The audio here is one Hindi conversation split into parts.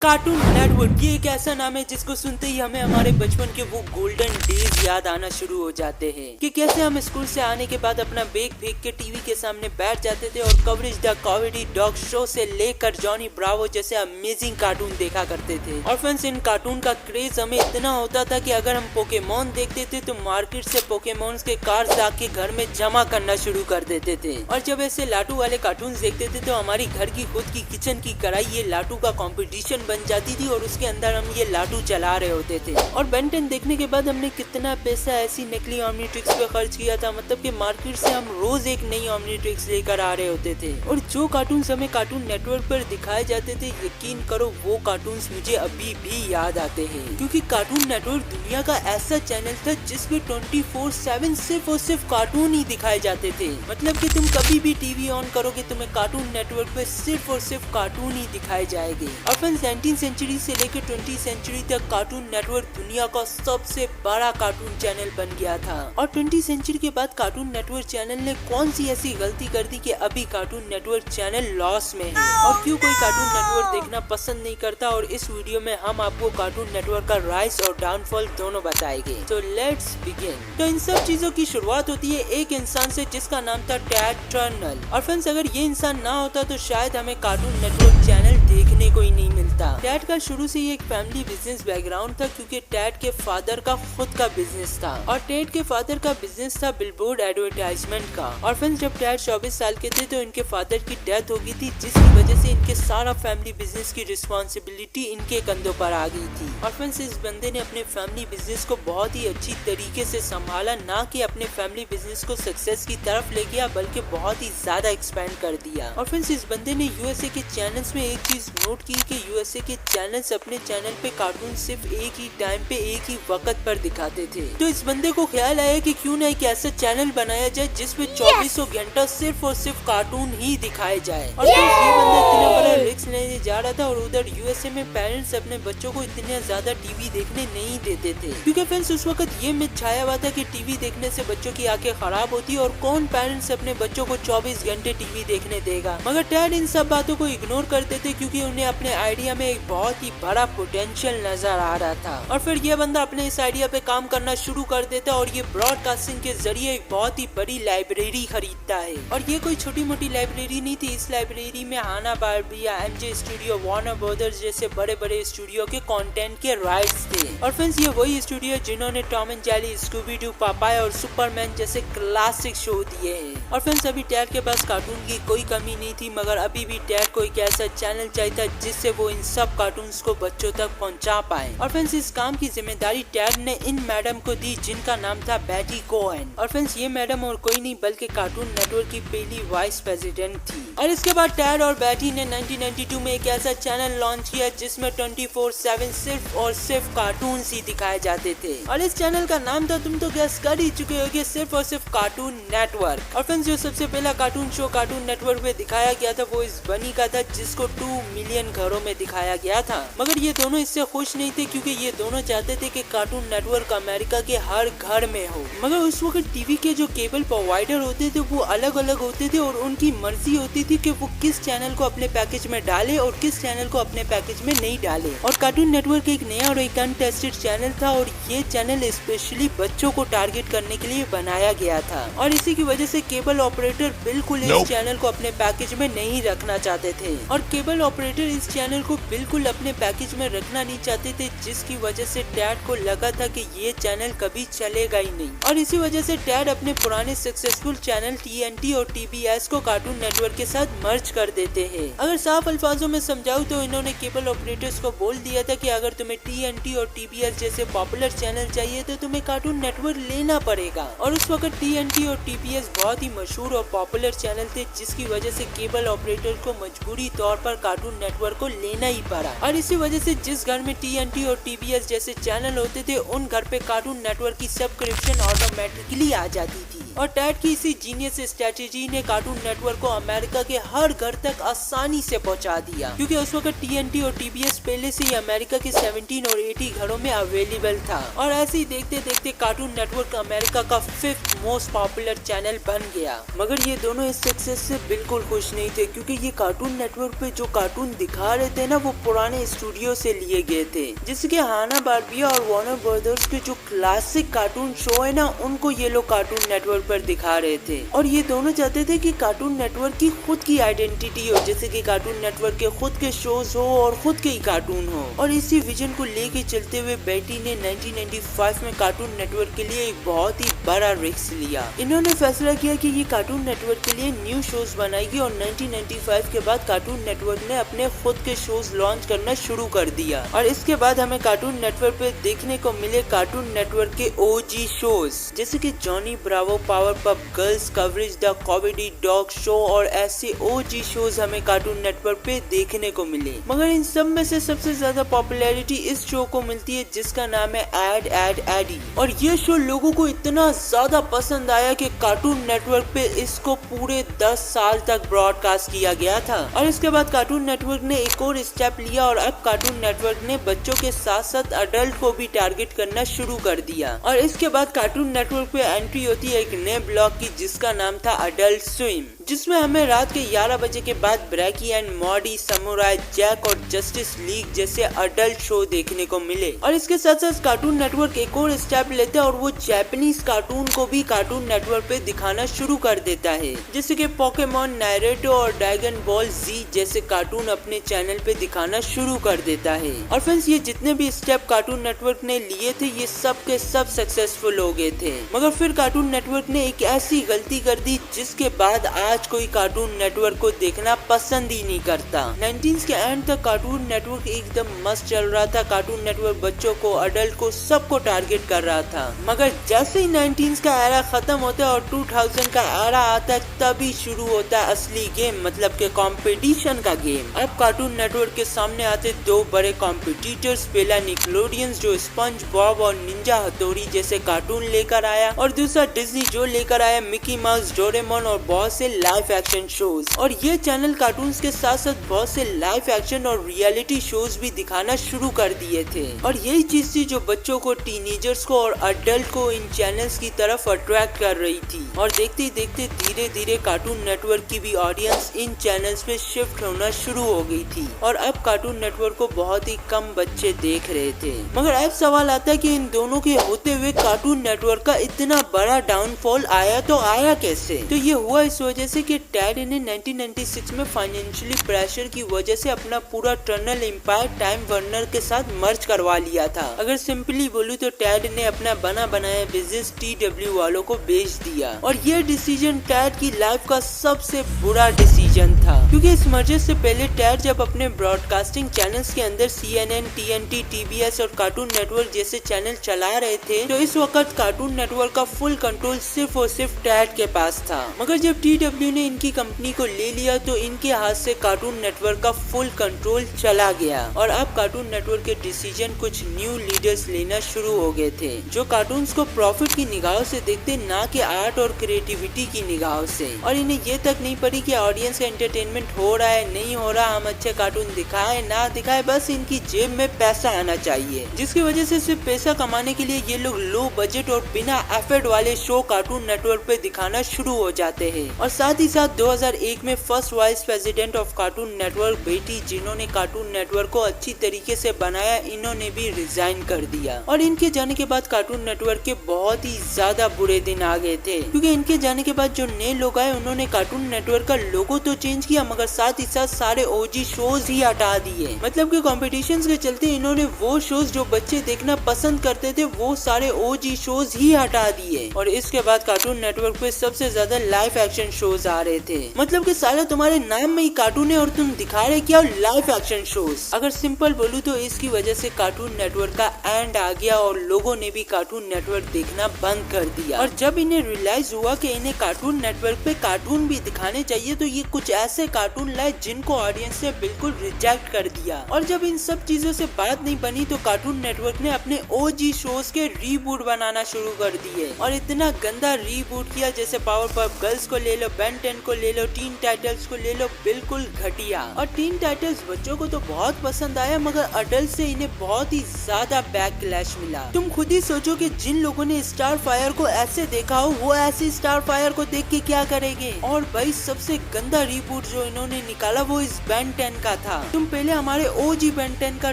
कार्टून नेटवर्क ये एक ऐसा नाम है जिसको सुनते ही हमें हमारे बचपन के वो गोल्डन डेज याद आना शुरू हो जाते हैं कि कैसे हम स्कूल से आने के बाद अपना बैग फेंक के टीवी के सामने बैठ जाते थे और coverage the comedy dog show से लेकर जॉनी ब्रावो जैसे अमेजिंग कार्टून देखा करते थे। और फ्रेंड्स, इन कार्टून का क्रेज हमें इतना होता था कि अगर हम पोकेमोन देखते थे तो मार्केट से पोकेमोन के कार्ड्स आके घर में जमा करना शुरू कर देते थे। और जब ऐसे लाटू वाले कार्टून देखते थे तो हमारी घर की खुद की किचन की कढ़ाई ये लाटू का कॉम्पिटिशन बन जाती थी और उसके अंदर हम ये लाटू चला रहे होते थे। और बेन 10 देखने के बाद हमने कितना पैसा ऐसी नकली ओमनीट्रिक्स पे खर्च किया था, मतलब कि मार्केट से हम रोज एक नई ओमनीट्रिक्स लेकर आ रहे होते थे। और जो कार्टून हमें कार्टून नेटवर्क पर दिखाए जाते थे, यकीन करो वो कार्टून मुझे अभी भी याद आते हैं, क्योंकि कार्टून नेटवर्क दुनिया का ऐसा चैनल था जिसपे 24/7 सिर्फ और सिर्फ कार्टून ही दिखाए जाते थे। मतलब कि तुम कभी भी टीवी ऑन करोगे तुम्हें कार्टून नेटवर्क पे सिर्फ और सिर्फ कार्टून ही दिखाए जाएंगे। और फ्रेंड्स, 19वीं सेंचुरी से लेकर 20वीं सेंचुरी तक कार्टून नेटवर्क दुनिया का सबसे बड़ा कार्टून चैनल बन गया था। और 20वीं सेंचुरी के बाद कार्टून नेटवर्क चैनल ने कौन सी ऐसी गलती कर दी कि अभी कार्टून नेटवर्क चैनल लॉस में है और क्यों कोई कार्टून नेटवर्क देखना पसंद नहीं करता। और इस वीडियो में हम आपको कार्टून नेटवर्क का राइज और डाउनफॉल दोनों बताएंगे। तो लेट्स बिगिन। तो इन सब चीजों की शुरुआत होती है एक इंसान से जिसका नाम था टैड टर्नल। और फ्रेंड्स, अगर ये इंसान ना होता तो शायद हमें कार्टून नेटवर्क चैनल देखने को ही नहीं मिलता। टैड का शुरू से ही एक फैमिली बिजनेस बैकग्राउंड था, क्योंकि टैड के फादर का खुद का बिजनेस था। और टैड के फादर का बिजनेस था बिलबोर्ड एडवर्टाइजमेंट का। और फ्रेंड्स, जब टैड 24 साल के थे तो इनके फादर की डेथ हो गई थी, जिसकी वजह से इनके सारा फैमिली बिजनेस की रिस्पॉन्सिबिलिटी इनके कंधों पर आ गई थी। और फ्रेंड्स, इस बंदे ने अपने फैमिली बिजनेस को बहुत ही अच्छी तरीके से संभाला, ना कि अपने फैमिली बिजनेस को सक्सेस की तरफ ले गया, बल्कि बहुत ही ज्यादा एक्सपेंड कर दिया। और फ्रेंड्स, इस बंदे ने यूएसए के चैनल्स में एक चीज नोट की कि यूएसए के चैनल्स अपने चैनल पे कार्टून सिर्फ एक ही टाइम पे एक ही वक्त पर दिखाते थे। तो इस बंदे को ख्याल आया कि क्यों ना एक ऐसा चैनल बनाया जाए जिसपे 2400 घंटा सिर्फ और सिर्फ कार्टून ही दिखाए जाए। और ये बंदा इतना बड़ा रिस्क लेने जा रहा था। और उधर यूएसए में पेरेंट्स अपने बच्चों को इतने ज्यादा टीवी देखने नहीं देते थे, क्योंकि फ्रेंड्स उस वक्त ये मिथ छाया हुआ था कि टीवी देखने से बच्चों की आंखें खराब होती है और कौन पेरेंट्स अपने बच्चों को 24 घंटे टीवी देखने देगा। मगर टैड इन सब बातों को इग्नोर करते थे, क्योंकि उन्हें अपने आइडिया में एक बहुत ही बड़ा पोटेंशियल नजर आ रहा था। और फिर ये बंदा अपने इस आइडिया पे काम करना शुरू कर देता और ये ब्रॉडकास्टिंग के जरिए एक बहुत ही बड़ी लाइब्रेरी खरीदता है। और ये कोई छोटी मोटी लाइब्रेरी नहीं थी। इस लाइब्रेरी में हाना बारबिया, एमजे स्टूडियो, वार्नर ब्रदर्स जैसे बड़े बड़े स्टूडियो के कंटेंट के राइट्स थे। और फ्रेंड्स, ये वही स्टूडियो जिन्होंने Tom and Jerry, Scooby Doo, Popeye और सुपरमैन जैसे क्लासिक शो दिए हैं। और फ्रेंड्स, अभी टैड के पास कार्टून की कोई कमी नहीं थी, मगर अभी भी टैड को एक ऐसा चैनल चाहिए था जिससे वो इन सब कार्टून्स को बच्चों तक पहुंचा पाए। और फ्रेंड्स, इस काम की जिम्मेदारी टैड ने इन मैडम को दी जिनका नाम था बैटी कोहेन। और फ्रेंड्स, ये मैडम और कोई नहीं बल्कि कार्टून नेटवर्क की पहली वाइस प्रेसिडेंट थी। और इसके बाद टैड और बैटी ने 1992 में एक ऐसा चैनल लॉन्च किया जिसमें 24/7 सिर्फ और सिर्फ कार्टून ही दिखाए जाते थे। और इस चैनल का नाम था, तुम तो गैस कर ही चुके होगे, सिर्फ और सिर्फ कार्टून नेटवर्क। और फ्रेंड्स, जो सबसे पहला कार्टून शो कार्टून नेटवर्क पे दिखाया गया था वो इस बनी का था, जिसको 2 मिलियन घरों में दिखाया गया था। मगर ये दोनों इससे खुश नहीं थे, क्योंकि ये दोनों चाहते थे कि कार्टून नेटवर्क अमेरिका के हर घर में हो। मगर उस वक्त टीवी के जो केबल प्रोवाइडर होते थे वो अलग अलग होते थे और उनकी मर्जी होती थी कि वो किस चैनल को अपने पैकेज में डाले और किस चैनल को अपने पैकेज में नहीं डाले। और कार्टून नेटवर्क एक नया और एक अनटेस्टेड चैनल था और ये चैनल स्पेशली बच्चों को टारगेट करने के लिए बनाया गया था। और इसी की वजह से केबल ऑपरेटर बिल्कुल इस चैनल को अपने पैकेज में नहीं रखना चाहते थे। और केबल ऑपरेटर इस चैनल को बिल्कुल अपने पैकेज में रखना नहीं चाहते थे, जिसकी वजह से टैड को लगा था कि ये चैनल कभी चलेगा ही नहीं। और इसी वजह से टैड अपने पुराने सक्सेसफुल चैनल TNT और TBS को कार्टून नेटवर्क के साथ मर्ज कर देते हैं। अगर साफ अल्फाजों में समझाऊं तो इन्होंने केबल ऑपरेटर्स को बोल दिया था कि अगर तुम्हें TNT और TBS जैसे पॉपुलर चैनल चाहिए तो तुम्हें कार्टून नेटवर्क लेना पड़ेगा। और उस वक्त TNT और TBS बहुत ही मशहूर और पॉपुलर चैनल थे, जिसकी वजह से केबल ऑपरेटर को मजबूरी तौर पर कार्टून नेटवर्क को लेना ही पड़ा। और इसी वजह से जिस घर में TNT और TBS जैसे चैनल होते थे उन घर पे कार्टून नेटवर्क की सब्सक्रिप्शन ऑटोमेटिकली आ जाती थी। और टैड की इसी जीनियस स्ट्रेटेजी ने कार्टून नेटवर्क को अमेरिका के हर घर तक आसानी से पहुंचा दिया, क्योंकि उस वक्त TNT और TBS पहले से ही अमेरिका के 17 और 80 घरों में अवेलेबल था। और ऐसे ही देखते देखते कार्टून नेटवर्क अमेरिका का 5th मोस्ट पॉपुलर चैनल बन गया। मगर ये दोनों इस सक्सेस से बिल्कुल खुश नहीं थे, क्योंकि ये कार्टून नेटवर्क पे जो कार्टून दिखा रहे थे ना, वो पुराने स्टूडियो से लिए गए थे, जिसके हाना बार्बिया और वार्नर ब्रदर्स के जो क्लासिक कार्टून शो है ना, उनको ये लोग कार्टून नेटवर्क पर दिखा रहे थे। और ये दोनों चाहते थे कि कार्टून नेटवर्क की खुद की आइडेंटिटी हो, जैसे कि कार्टून नेटवर्क के खुद के शोज हो और खुद के ही कार्टून हो। और इसी विजन को लेके चलते हुए बेटी ने 1995 में कार्टून नेटवर्क के लिए एक बहुत ही बड़ा रिस्क लिया। इन्होंने फैसला किया कि ये कार्टून नेटवर्क के लिए न्यू शोज बनाएगी और 1995 के बाद कार्टून नेटवर्क ने अपने खुद के शोज लॉन्च करना शुरू कर दिया। और इसके बाद हमें कार्टून नेटवर्क पे देखने को मिले कार्टून नेटवर्क के OG शोज, जैसे कि जॉनी ब्रावो, पावर पप girls, coverage, the comedy dog show और ऐसे OG शोज हमें कार्टून नेटवर्क पे देखने को मिले। मगर इन सब में से सबसे ज्यादा पॉपुलैरिटी इस शो को मिलती है जिसका नाम है एड एड एडी। और ये शो लोगों को इतना ज्यादा पसंद आया कि कार्टून नेटवर्क पे इसको पूरे 10 साल तक ब्रॉडकास्ट किया गया था। और इसके बाद कार्टून नेटवर्क ने एक और स्टेप लिया और अब कार्टून नेटवर्क ने बच्चों के साथ साथ अडल्ट को भी टारगेट करना शुरू कर दिया। और इसके बाद कार्टून नेटवर्क पे एंट्री होती है एक नए ब्लॉक की, जिसका नाम था अडल्ट स्विम, जिसमें हमें रात के 11 बजे के बाद ब्रैकी एंड मॉडी, समुराई जैक और जस्टिस लीग जैसे अडल्ट शो देखने को मिले। और इसके साथ साथ कार्टून नेटवर्क एक और स्टेप लेता है और वो जापानीज कार्टून को भी कार्टून नेटवर्क पे दिखाना शुरू कर देता है, जैसे कि पोकेमोन, नारुतो और ड्रैगन बॉल जी जैसे कार्टून अपने चैनल पे दिखाना शुरू कर देता है। और फ्रेंड्स, ये जितने भी स्टेप कार्टून नेटवर्क ने लिए थे, ये सब के सब सक्सेसफुल हो गए थे। मगर फिर कार्टून नेटवर्क ने एक ऐसी गलती कर दी जिसके बाद आज कोई कार्टून नेटवर्क को देखना पसंद ही नहीं करता। 19s के एंड तक कार्टून नेटवर्क एकदम मस्त चल रहा था। कार्टून नेटवर्क बच्चों को, अडल्ट को, सबको टारगेट कर रहा था। मगर जैसे ही 19s का एरा खत्म होता है और 2000 का एरा आता है, तभी शुरू होता है असली गेम, मतलब के कंपटीशन का गेम। अब कार्टून नेटवर्क के सामने आते दो बड़े कॉम्पिटिटर्स, पहला निकलोडियन जो स्पंज बॉब और निंजा हथौड़ी जैसे कार्टून लेकर आया, और दूसरा डिज्नी जो लेकर आया मिकी माउस, डोरेमोन और बहुत से लाइव एक्शन शोज। और ये चैनल कार्टून्स के साथ साथ बहुत से लाइव एक्शन और रियलिटी शोज भी दिखाना शुरू कर दिए थे। और यही चीज थी जो बच्चों को, टीनेजर्स को और अडल्ट को इन चैनल्स की तरफ अट्रैक्ट कर रही थी। और देखते ही देखते धीरे धीरे कार्टून नेटवर्क की भी ऑडियंस इन चैनल्स पे शिफ्ट होना शुरू हो गई थी। और अब कार्टून नेटवर्क को बहुत ही कम बच्चे देख रहे थे। मगर अब सवाल आता है कि इन दोनों के होते हुए कार्टून नेटवर्क का इतना बड़ा डाउनफॉल आया तो आया कैसे? तो ये हुआ इस वजह से कि टैड ने 1996 में फाइनेंशियली प्रेशर की वजह से अपना पूरा टर्नल एम्पायर टाइम वार्नर के साथ मर्ज करवा लिया था। अगर सिंपली बोलूं तो टैड ने अपना बना बनाया बिजनेस TW वालों को बेच दिया। और ये डिसीजन टैड की लाइफ का सबसे बुरा डिसीजन था, क्योंकि इस मर्जर से पहले टैड जब अपने ब्रॉडकास्टिंग चैनल्स के अंदर CNN, TNT, TBS और कार्टून नेटवर्क जैसे चैनल चला रहे थे, तो इस वक्त कार्टून नेटवर्क का फुल कंट्रोल सिर्फ और सिर्फ टैड के पास था। मगर जब TW ने इनकी कंपनी को ले लिया तो इनके हाथ से कार्टून नेटवर्क का फुल कंट्रोल चला गया। और अब कार्टून नेटवर्क के डिसीजन कुछ न्यू लीडर्स लेना शुरू हो गए थे, जो कार्टून्स को प्रॉफिट की निगाहों से देखते, ना कि आर्ट और क्रिएटिविटी की निगाहों से। और इन्हें ये तक नहीं पड़ी कि ऑडियंस का एंटरटेनमेंट हो रहा है नहीं हो रहा, हम अच्छे कार्टून दिखाए ना दिखाए, बस इनकी जेब में पैसा आना चाहिए। जिसकी वजह से सिर्फ पैसा कमाने के लिए ये लोग लो बजट और बिना एफर्ट वाले शो कार्टून नेटवर्क पे दिखाना शुरू हो जाते हैं। और साथ ही साथ 2001 में first vice president of cartoon network बेटी, जिन्होंने कार्टून नेटवर्क को अच्छी तरीके से बनाया, इन्होंने भी रिजाइन कर दिया। और इनके जाने के बाद कार्टून नेटवर्क के बहुत ही ज्यादा बुरे दिन आ गए थे, क्योंकि इनके जाने के बाद जो नए लोग आए उन्होंने कार्टून नेटवर्क का लोगो तो चेंज किया, मगर साथ ही साथ सारे OG शोज ही हटा दिए। मतलब कि कॉम्पिटिशन्स के चलते इन्होंने वो शोज जो बच्चे देखना पसंद करते थे, वो सारे OG शोज ही हटा दिए। और इसके बाद कार्टून नेटवर्क पे सबसे ज्यादा लाइव एक्शन शोज शोज आ रहे थे। मतलब कि साला तुम्हारे नाम में ही कार्टून है और तुम दिखा रहे क्या लाइव एक्शन शोज। अगर सिंपल बोलूं तो इसकी वजह से कार्टून नेटवर्क का एंड आ गया और लोगों ने भी कार्टून नेटवर्क देखना बंद कर दिया। और जब इन्हें रियलाइज हुआ कि इन्हें कार्टून नेटवर्क पे कार्टून भी दिखाने चाहिए तो ये कुछ ऐसे कार्टून लाए जिनको ऑडियंस ने बिल्कुल रिजेक्ट कर दिया। और जब इन सब चीजों से बात नहीं बनी तो कार्टून नेटवर्क ने अपने ओजी शोज के रीबूट बनाना शुरू कर दिए और इतना गंदा रीबूट किया जैसे पावरपफ गर्ल्स को ले लो, बेन 10 को ले लो, टीन टाइटल्स को ले लो, बिल्कुल घटिया। और टीन टाइटल्स बच्चों को तो बहुत पसंद आया मगर अडल्ट से इन्हें बहुत ही ज्यादा बैकलैश मिला। तुम खुद ही सोचो कि जिन लोगों ने स्टार फायर को ऐसे देखा हो वो ऐसे स्टार फायर को देख के क्या करेंगे। और भाई सबसे गंदा रीबूट जो इन्होंने निकाला वो इस बेन 10 का था। तुम पहले हमारे ओजी बेन 10 का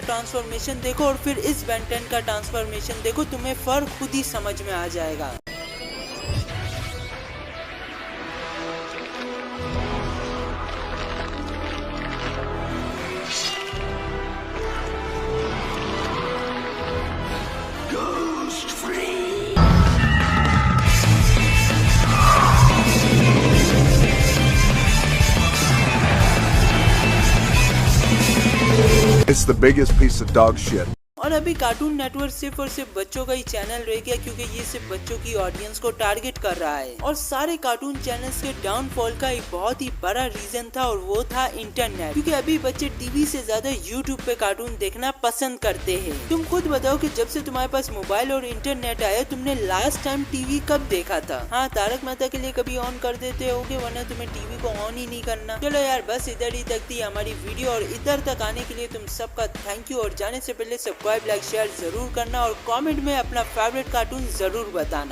ट्रांसफॉर्मेशन देखो और फिर इस बेन 10 का ट्रांसफॉर्मेशन देखो, तुम्हें फर्क खुद ही समझ में आ जाएगा। It's the biggest piece of dog shit. और अभी कार्टून नेटवर्क सिर्फ और सिर्फ बच्चों का ही चैनल रह गया क्योंकि ये सिर्फ बच्चों की ऑडियंस को टारगेट कर रहा है। और सारे कार्टून चैनल्स के डाउनफॉल का एक बहुत ही बड़ा रीजन था और वो था इंटरनेट। क्योंकि अभी बच्चे टीवी से ज्यादा यूट्यूब पे कार्टून देखना पसंद करते हैं। तुम खुद बताओ कि जब से तुम्हारे पास मोबाइल और इंटरनेट आया तुमने लास्ट टाइम टीवी कब देखा था? हाँ, तारक मेहता के लिए कभी ऑन कर देते होगे वरना तुम्हें टीवी को ऑन ही नहीं करना। चलो यार बस इधर ही तक थी हमारी वीडियो और इधर तक आने के लिए तुम सबका थैंक यू। और जाने से पहले सब्सक्राइब, लाइक, शेयर जरूर करना और कमेंट में अपना फेवरेट कार्टून जरूर बताना।